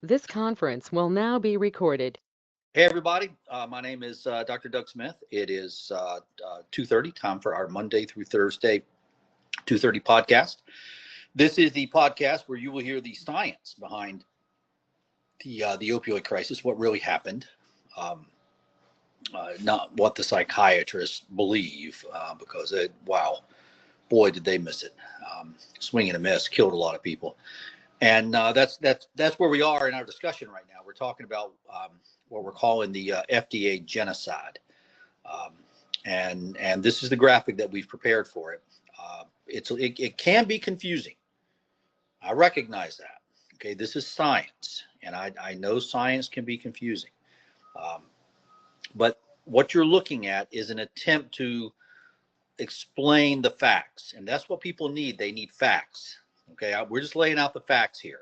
This conference will now be recorded. Hey, everybody. My name is Dr. Doug Smith. It is 2:30, time for our Monday through Thursday 2:30 podcast. This is the podcast where you will hear the science behind the opioid crisis, what really happened, um, not what the psychiatrists believe, because wow, boy, did they miss it. Swing and a miss, killed a lot of people. And that's where we are in our discussion right now. We're talking about what we're calling the FDA genocide, um, and this is the graphic that we've prepared for it. It can be confusing. I recognize that. Okay, this is science, and I know science can be confusing, um, but what you're looking at is an attempt to explain the facts, and that's what people need. They need facts. Okay, we're just laying out the facts here.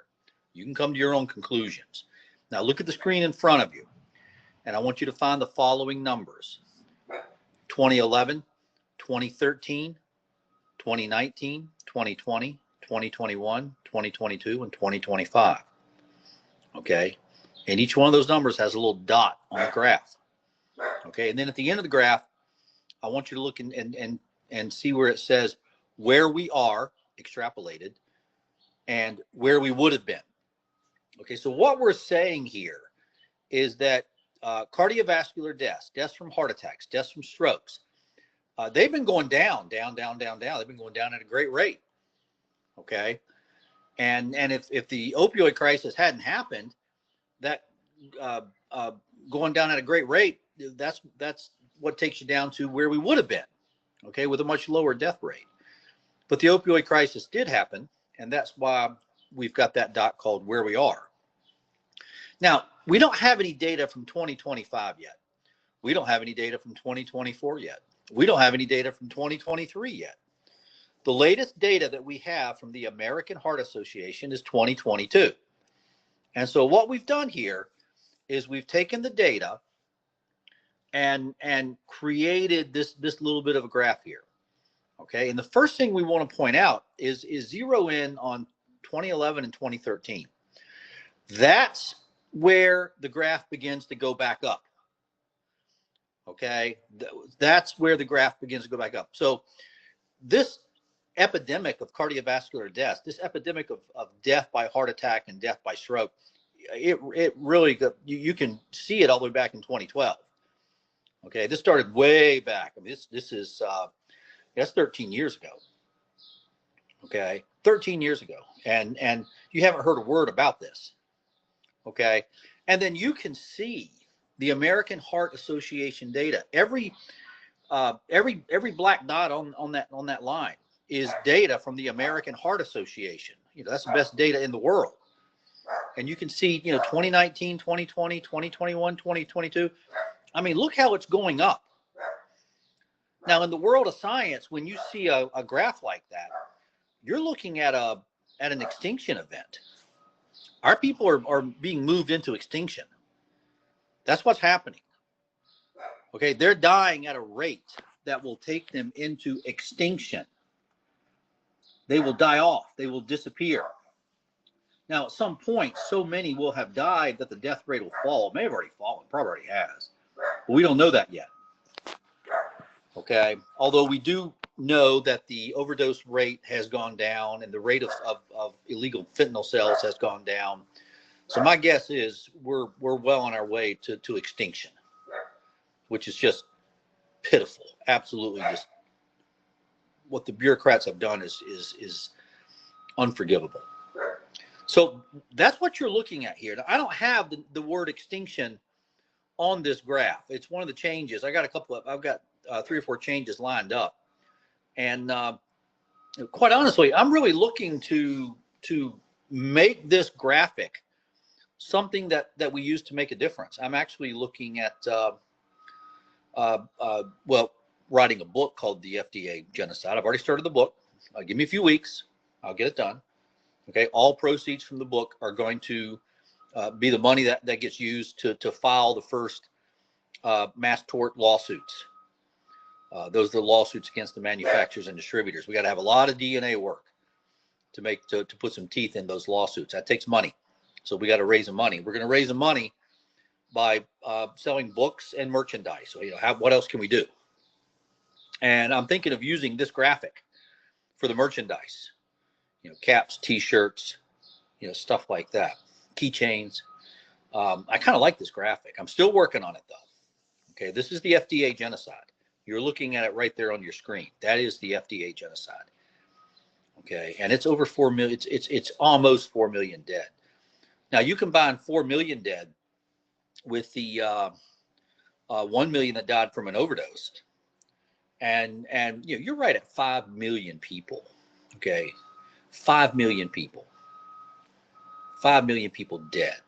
You can come to your own conclusions. Now look at the screen in front of you, and I want you to find the following numbers: 2011, 2013, 2019, 2020, 2021, 2022, and 2025. Okay, and each one of those numbers has a little dot on the graph. Okay, and then at the end of the graph, I want you to look and see where it says where we are extrapolated and where we would have been. Okay, so what we're saying here is that cardiovascular deaths, deaths from heart attacks, deaths from strokes, they've been going down. They've been going down at a great rate. Okay, and if the opioid crisis hadn't happened, that uh, uh, going down at a great rate, that's what takes you down to where we would have been. Okay, with a much lower death rate. But the opioid crisis did happen, and that's why we've got that dot called where we are. Now, we don't have any data from 2025 yet. We don't have any data from 2024 yet. We don't have any data from 2023 yet. The latest data that we have from the American Heart Association is 2022. And so what we've done here is we've taken the data and created this little bit of a graph here. Okay, and the first thing we want to point out is zero in on 2011 and 2013. That's where the graph begins to go back up. Okay, that's where the graph begins to go back up. So this epidemic of cardiovascular death, this epidemic of death by heart attack and death by stroke, it really, you can see it all the way back in 2012. Okay, this started way back. I mean, this is that's 13 years ago. Okay, 13 years ago, and you haven't heard a word about this. Okay, and then you can see the American Heart Association data. Every black dot on that line is data from the American Heart Association. You know, that's the best data in the world. And you can see, 2019, 2020, 2021, 2022. I mean, look how it's going up. Now, in the world of science, when you see a graph like that, you're looking at an extinction event. Our people are being moved into extinction. That's what's happening. Okay, they're dying at a rate that will take them into extinction. They will die off. They will disappear. Now, at some point, so many will have died that the death rate will fall. It may have already fallen, probably already has. But we don't know that yet. Okay, although we do know that the overdose rate has gone down and the rate of illegal fentanyl sales has gone down. So my guess is we're well on our way to extinction, which is just pitiful. Absolutely, just what the bureaucrats have done is unforgivable. So that's what you're looking at here. Now, I don't have the word extinction on this graph. It's one of the changes. I've got 3 or 4 changes lined up, and quite honestly, I'm really looking to make this graphic something that we use to make a difference. I'm actually looking at writing a book called the FDA Genocide. I've already started the book. Give me a few weeks. I'll get it done. Okay. All proceeds from the book are going to be the money that gets used to file the first mass tort lawsuits. Those are the lawsuits against the manufacturers and distributors. We got to have a lot of DNA work to put some teeth in those lawsuits. That takes money. So we got to raise the money. We're going to raise the money by selling books and merchandise. So, what else can we do? And I'm thinking of using this graphic for the merchandise, caps, T-shirts, stuff like that, keychains. I kind of like this graphic. I'm still working on it though. Okay, this is the FDA genocide. You're looking at it right there on your screen. That is the FDA genocide. Okay, and it's over 4 million. It's almost 4 million dead. Now you combine 4 million dead with the 1 million that died from an overdose, and you're right at 5 million people. Okay, 5 million people. 5 million people dead.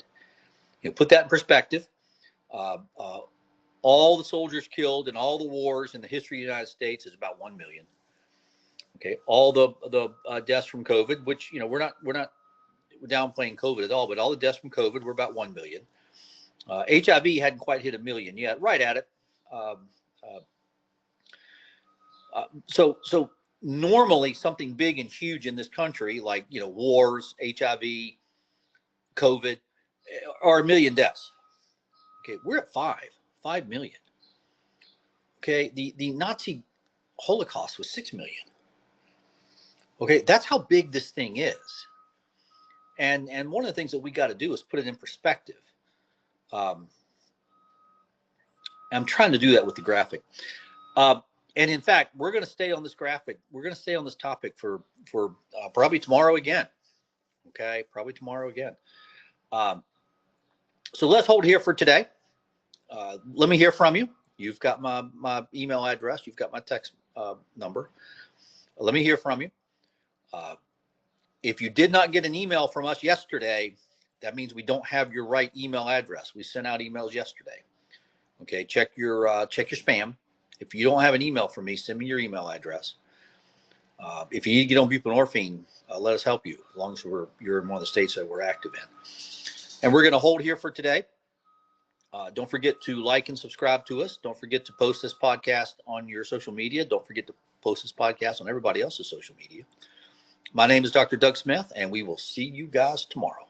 Put that in perspective. All the soldiers killed in all the wars in the history of the United States is about 1 million. Okay, all the deaths from COVID, which we're not downplaying COVID at all, but all the deaths from COVID were about 1 million. HIV hadn't quite hit 1 million yet, right at it. So normally something big and huge in this country, like wars, HIV, COVID, are 1 million deaths. Okay, we're at 5 million. Okay, the Nazi Holocaust was 6 million. Okay, that's how big this thing is. And one of the things that we got to do is put it in perspective. I'm trying to do that with the graphic. And in fact, we're going to stay on this graphic. We're going to stay on this topic for probably tomorrow again. Okay, probably tomorrow again. So let's hold here for today. Let me hear from you. You've got my email address. You've got my text number. Let me hear from you. If you did not get an email from us yesterday, that means we don't have your right email address. We sent out emails yesterday. Okay, check your spam. If you don't have an email from me, send me your email address. If you need to get on buprenorphine, let us help you, as long as you're in one of the states that we're active in. And we're going to hold here for today. Don't forget to like and subscribe to us. Don't forget to post this podcast on your social media. Don't forget to post this podcast on everybody else's social media. My name is Dr. Doug Smith, and we will see you guys tomorrow.